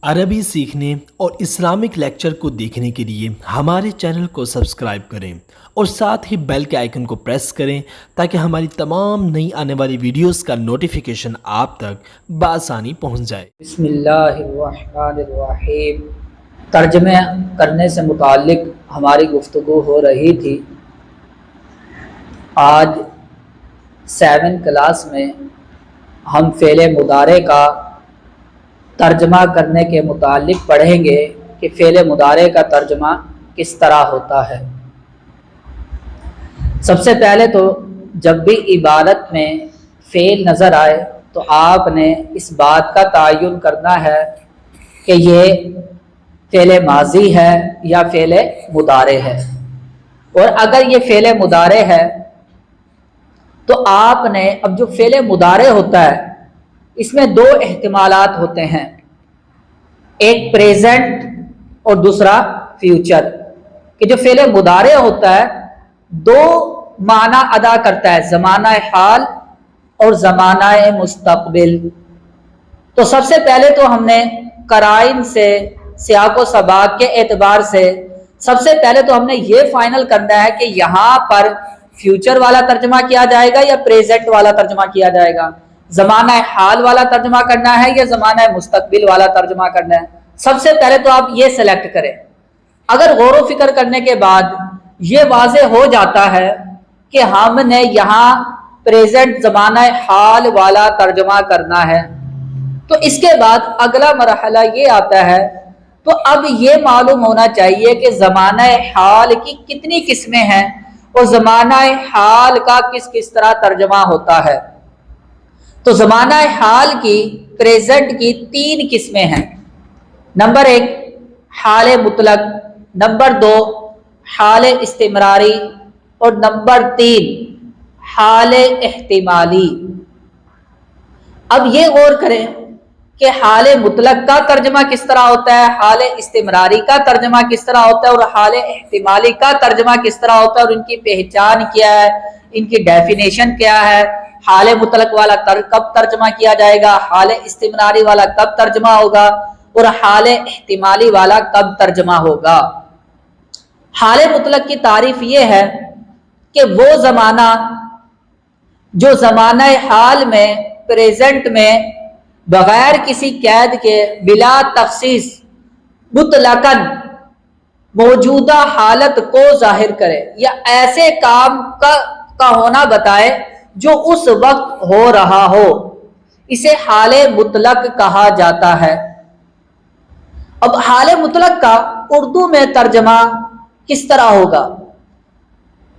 عربی سیکھنے اور اسلامک لیکچر کو دیکھنے کے لیے ہمارے چینل کو سبسکرائب کریں اور ساتھ ہی بیل کے آئیکن کو پریس کریں تاکہ ہماری تمام نئی آنے والی ویڈیوز کا نوٹیفیکیشن آپ تک بآسانی پہنچ جائے۔ بسم اللہ الرحمن الرحیم۔ ترجمے کرنے سے متعلق ہماری گفتگو ہو رہی تھی۔ آج 7 کلاس میں ہم فعل مضارع کا ترجمہ کرنے کے متعلق پڑھیں گے کہ فعل مضارع کا ترجمہ کس طرح ہوتا ہے۔ سب سے پہلے تو جب بھی عبارت میں فعل نظر آئے تو آپ نے اس بات کا تعین کرنا ہے کہ یہ فعل ماضی ہے یا فعل مضارع ہے، اور اگر یہ فعل مضارع ہے تو آپ نے اب جو فعل مضارع ہوتا ہے اس میں 2 احتمالات ہوتے ہیں، ایک پریزنٹ اور دوسرا فیوچر۔ کہ جو فعل مضارع ہوتا ہے 2 معنی ادا کرتا ہے، زمانہ حال اور زمانہ مستقبل۔ تو سب سے پہلے تو ہم نے قرائن سے، سیاق و سباق کے اعتبار سے سب سے پہلے تو ہم نے یہ فائنل کرنا ہے کہ یہاں پر فیوچر والا ترجمہ کیا جائے گا یا پریزنٹ والا ترجمہ کیا جائے گا، زمانہ حال والا ترجمہ کرنا ہے یا زمانہ مستقبل والا ترجمہ کرنا ہے۔ سب سے پہلے تو آپ یہ سلیکٹ کریں۔ اگر غور و فکر کرنے کے بعد یہ واضح ہو جاتا ہے کہ ہم نے یہاں پریزنٹ زمانہ حال والا ترجمہ کرنا ہے تو اس کے بعد اگلا مرحلہ یہ آتا ہے، تو اب یہ معلوم ہونا چاہیے کہ زمانہ حال کی کتنی قسمیں ہیں اور زمانہ حال کا کس کس طرح ترجمہ ہوتا ہے۔ تو زمانہ حال کی، پریزنٹ کی 3 قسمیں ہیں۔ نمبر 1 حال مطلق، نمبر 2 حال استمراری اور نمبر 3 حال احتمالی۔ اب یہ غور کریں کہ حال مطلق کا ترجمہ کس طرح ہوتا ہے، حال استمراری کا ترجمہ کس طرح ہوتا ہے اور حال احتمالی کا ترجمہ کس طرح ہوتا ہے، اور ان کی پہچان کیا ہے، ان کی ڈیفینیشن کیا ہے۔ حال مطلق والا کب ترجمہ کیا جائے گا، حال استمراری والا کب ترجمہ ہوگا اور حال احتمالی والا کب ترجمہ ہوگا۔ حال مطلق کی تعریف یہ ہے کہ وہ زمانہ جو زمانہ حال میں، پریزنٹ میں بغیر کسی قید کے، بلا تخصیص، مطلقاً موجودہ حالت کو ظاہر کرے یا ایسے کام کا ہونا بتائے جو اس وقت ہو رہا ہو، اسے حال مطلق کہا جاتا ہے۔ اب حال مطلق کا اردو میں ترجمہ کس طرح ہوگا؟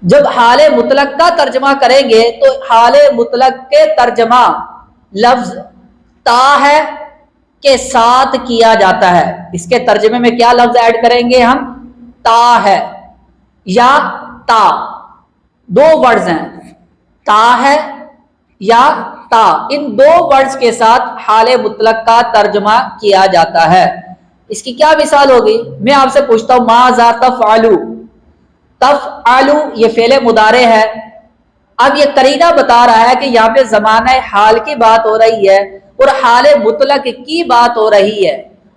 جب حال مطلق کا ترجمہ کریں گے تو حال مطلق کے ترجمہ لفظ تا ہے کے ساتھ کیا جاتا ہے۔ اس کے ترجمے میں کیا لفظ ایڈ کریں گے ہم؟ تا ہے یا تا، 2 ورڈز ہیں، تا ہے یا تا، ان 2 ورڈز کے ساتھ حال مطلق کا ترجمہ کیا جاتا ہے۔ اس کی کیا مثال ہوگی؟ میں آپ سے پوچھتا ہوں ماذا تفعلو، تفعلو یہ فعل مضارع ہے۔ اب یہ قرینہ بتا رہا ہے کہ یہاں پہ زمانہ حال کی بات ہو رہی ہے اور حال مطلق کی بات ہو رہی ہے۔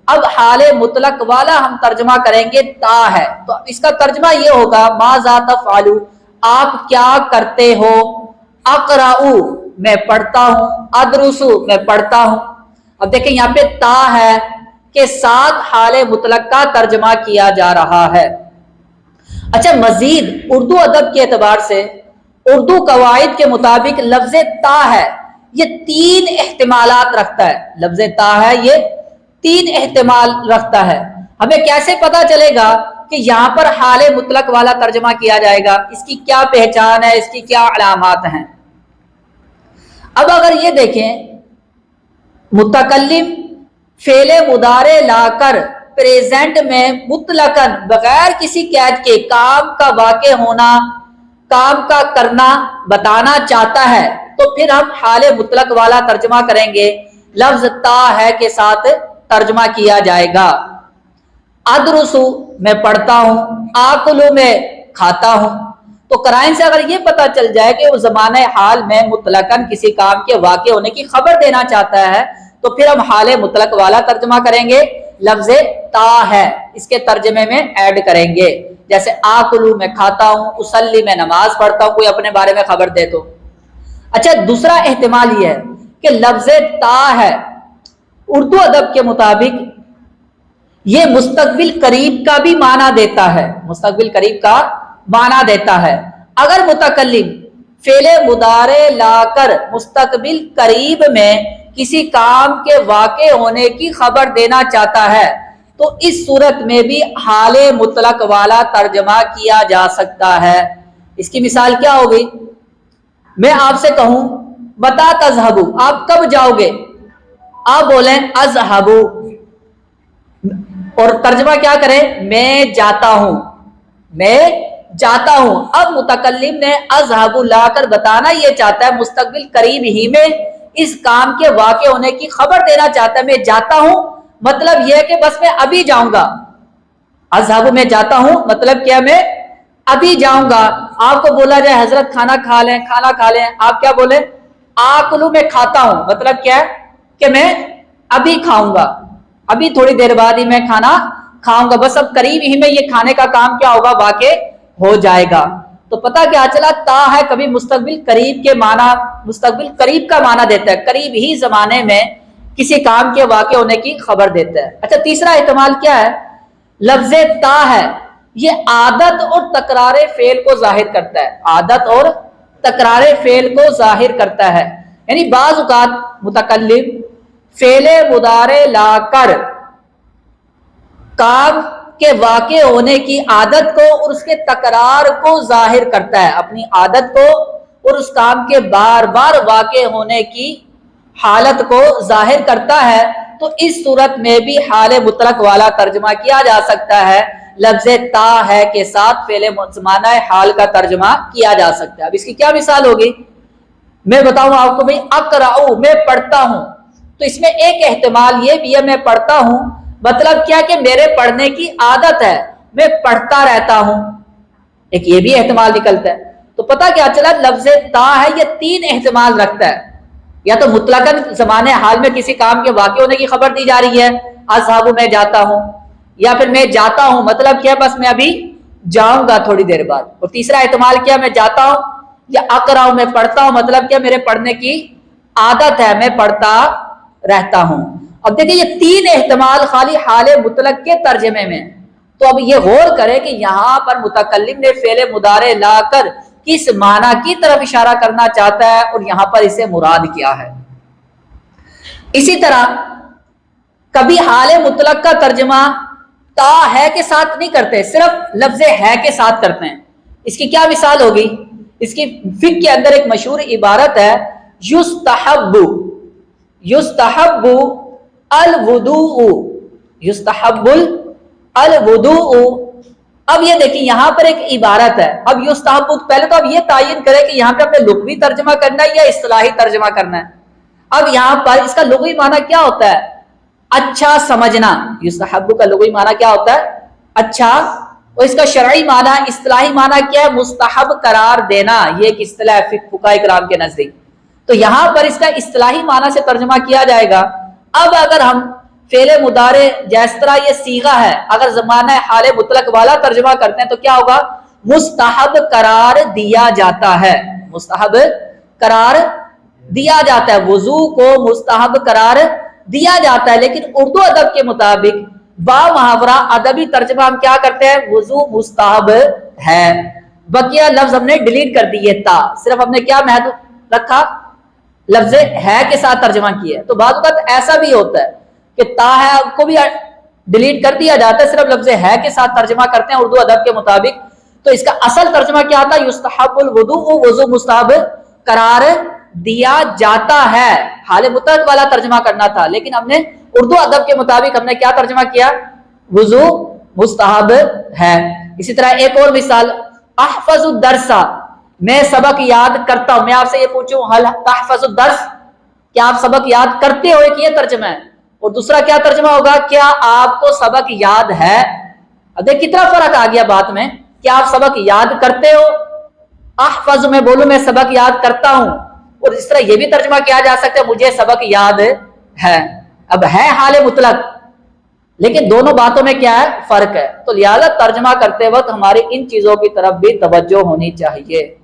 اب حال مطلق والا ہم ترجمہ کریں گے تا ہے، تو اس کا ترجمہ یہ ہوگا ماذا تفعلو، آپ کیا کرتے ہو، اقرأو میں پڑھتا ہوں، ادرسو میں پڑھتا ہوں۔ اب دیکھیں یہاں پہ تا ہے کے ساتھ حال مطلق کا ترجمہ کیا جا رہا ہے۔ اچھا، مزید اردو ادب کے اعتبار سے اردو قواعد کے مطابق لفظ تا ہے یہ 3 احتمالات رکھتا ہے۔ لفظ تا ہے یہ 3 احتمال رکھتا ہے۔ ہمیں کیسے پتا چلے گا کہ یہاں پر حال مطلق والا ترجمہ کیا جائے گا؟ اس کی کیا پہچان ہے، اس کی کیا علامات ہیں؟ اب اگر یہ دیکھیں، متکلم فعل مضارع لا کر پریزنٹ میں مطلقاً بغیر کسی قید کے کام کا واقع ہونا، کام کا کرنا بتانا چاہتا ہے تو پھر ہم حال مطلق والا ترجمہ کریں گے، لفظ تا ہے کے ساتھ ترجمہ کیا جائے گا۔ ادرسو میں پڑھتا ہوں، آکلو میں کھاتا ہوں۔ تو قرائن سے اگر یہ پتہ چل جائے کہ وہ زمانہ حال میں مطلقاً کسی کام کے واقع ہونے کی خبر دینا چاہتا ہے تو پھر ہم حال مطلق والا ترجمہ کریں گے، لفظ تا ہے اس کے ترجمے میں ایڈ کریں گے، جیسے آکلو میں کھاتا ہوں، اسلی میں نماز پڑھتا ہوں، کوئی اپنے بارے میں خبر دے تو۔ اچھا دوسرا احتمال یہ ہے کہ لفظ تا ہے اردو ادب کے مطابق یہ مستقبل قریب کا بھی معنی دیتا ہے، مستقبل قریب کا معنی دیتا ہے۔ اگر متکلم فعل مضارع لا کر مستقبل قریب میں کسی کام کے واقع ہونے کی خبر دینا چاہتا ہے تو اس صورت میں بھی حال مطلق والا ترجمہ کیا جا سکتا ہے۔ اس کی مثال کیا ہوگی؟ میں آپ سے کہوں بتا تذہبو، آپ کب جاؤ گے؟ آپ بولیں اذہبو، اور ترجمہ کیا کریں؟ میں جاتا ہوں، میں جاتا ہوں۔ اب متکلم نے اذہب لا کر بتانا یہ چاہتا ہے، مستقبل قریب ہی میں اس کام کے واقع ہونے کی خبر دینا چاہتا ہے، میں جاتا ہوں مطلب یہ ہے کہ بس میں ابھی جاؤں گا۔ اذہب میں جاتا ہوں مطلب کیا؟ میں ابھی جاؤں گا۔ آپ کو بولا جائے حضرت کھانا کھا لیں، کھانا کھا لیں، آپ کیا بولیں؟ آکلو میں کھاتا ہوں، مطلب کیا ہے کہ میں ابھی کھاؤں گا، ابھی تھوڑی دیر بعد ہی میں کھانا کھاؤں گا، بس اب قریب ہی میں یہ کھانے کا کام کیا ہوگا؟ واقع ہو جائے گا۔ تو پتہ کیا چلا؟ تا ہے کبھی مستقبل قریب کے معنی، مستقبل قریب کا معنی دیتا ہے، قریب ہی زمانے میں کسی کام کے واقع ہونے کی خبر دیتا ہے۔ اچھا تیسرا احتمال کیا ہے؟ لفظ تا ہے یہ عادت اور تکرار فعل کو ظاہر کرتا ہے، عادت اور تکرار فعل کو ظاہر کرتا ہے، یعنی بعض اوقات متکلم فعل مضارع لا کر کام کے واقع ہونے کی عادت کو اور اس کے تکرار کو ظاہر کرتا ہے، اپنی عادت کو اور اس کام کے بار بار واقع ہونے کی حالت کو ظاہر کرتا ہے، تو اس صورت میں بھی حال مطلق والا ترجمہ کیا جا سکتا ہے، لفظ تا ہے کے ساتھ فعل زمانہ حال کا ترجمہ کیا جا سکتا ہے۔ اب اس کی کیا مثال ہوگی؟ میں بتاؤں آپ کو، بھائی اقرأ میں پڑھتا ہوں، تو اس میں ایک احتمال یہ بھی ہے میں پڑھتا ہوں مطلب کیا کہ میرے پڑھنے کی عادت ہے، میں پڑھتا رہتا ہوں، ایک یہ بھی احتمال نکلتا ہے۔ تو پتہ کیا چلا؟ لفظ تا ہے یہ تین احتمال رکھتا ہے، یا تو مطلقاً زمانے حال میں کسی کام کے واقع ہونے کی خبر دی جا رہی ہے، اذهب میں جاتا ہوں، یا پھر میں جاتا ہوں مطلب کیا بس میں ابھی جاؤں گا تھوڑی دیر بعد، اور تیسرا احتمال کیا میں جاتا ہوں، یا اقرأ میں پڑھتا ہوں مطلب کیا میرے پڑھنے کی عادت ہے، میں پڑھتا رہتا ہوں۔ اب دیکھیں یہ تین احتمال خالی حال مطلق کے ترجمے میں، تو اب یہ غور کرے کہ یہاں پر متکلم نے فعل مضارع لا کر کس معنی کی طرف اشارہ کرنا چاہتا ہے اور یہاں پر اسے مراد کیا ہے۔ اسی طرح کبھی حال مطلق کا ترجمہ تا ہے کے ساتھ نہیں کرتے، صرف لفظ ہے کے ساتھ کرتے ہیں۔ اس کی کیا مثال ہوگی؟ اس کی فقہ کے اندر ایک مشہور عبارت ہے یستحب، یستحب الوضوء، یستحب الوضوء۔ اب یہ دیکھیں یہاں پر ایک عبارت ہے، اب یستحب، پہلے تو اب یہ تعین کرے کہ یہاں پہ اپنے لغوی ترجمہ کرنا ہے یا اصطلاحی ترجمہ کرنا ہے۔ اب یہاں پر اس کا لغوی معنی کیا ہوتا ہے؟ اچھا سمجھنا۔ یستحب کا لغوی معنی کیا ہوتا ہے؟ اچھا، اور اس کا شرعی معنی، اصطلاحی معنی کیا ہے؟ مستحب قرار دینا، یہ ایک اصطلاح ہے فقہاء کرام کے نزدیک۔ تو یہاں پر اس کا اصطلاحی معنی سے ترجمہ کیا جائے گا۔ اب اگر ہم فعل مضارع جس طرح یہ صیغہ ہے اگر زمانہ حال مطلق والا ترجمہ کرتے ہیں تو کیا ہوگا؟ مستحب قرار دیا جاتا ہے، مستحب قرار دیا جاتا ہے، وضو کو مستحب قرار دیا جاتا ہے۔ لیکن اردو ادب کے مطابق با محاورہ ادبی ترجمہ ہم کیا کرتے ہیں؟ وضو مستحب ہے۔ بقیہ لفظ ہم نے ڈیلیٹ کر دیے، تا صرف ہم نے کیا محدود رکھا؟ لفظ ہے کے ساتھ ترجمہ کیا ہے۔ تو بعض اوقات ایسا بھی ہوتا ہے کہ تا ہے کو بھی ڈیلیٹ کر دیا جاتا ہے، صرف لفظ ہے کے ساتھ ترجمہ کرتے ہیں اردو ادب کے مطابق۔ تو اس کا اصل ترجمہ کیا آتا ہے؟ یستحب الوضوء، وضو مستحب قرار دیا جاتا ہے، حال مطلق والا ترجمہ کرنا تھا، لیکن ہم نے اردو ادب کے مطابق ہم نے کیا ترجمہ کیا؟ وضو مستحب ہے۔ اسی طرح ایک اور مثال، احفظ الدرس، میں سبق یاد کرتا ہوں۔ میں آپ سے یہ پوچھوں هل تحفظ الدرس، کیا آپ سبق یاد کرتے ہو؟ ایک یہ ترجمہ ہے، اور دوسرا کیا ترجمہ ہوگا؟ کیا آپ کو سبق یاد ہے؟ اب دیکھ کتنا فرق آ گیا بات میں، کیا آپ سبق یاد کرتے ہو؟ احفظ میں بولوں میں سبق یاد کرتا ہوں، اور اس طرح یہ بھی ترجمہ کیا جا سکتا ہے مجھے سبق یاد ہے۔ اب ہے حال مطلق، لیکن دونوں باتوں میں کیا ہے؟ فرق ہے. تو لہذا ترجمہ کرتے وقت ہماری ان چیزوں کی طرف بھی توجہ ہونی چاہیے.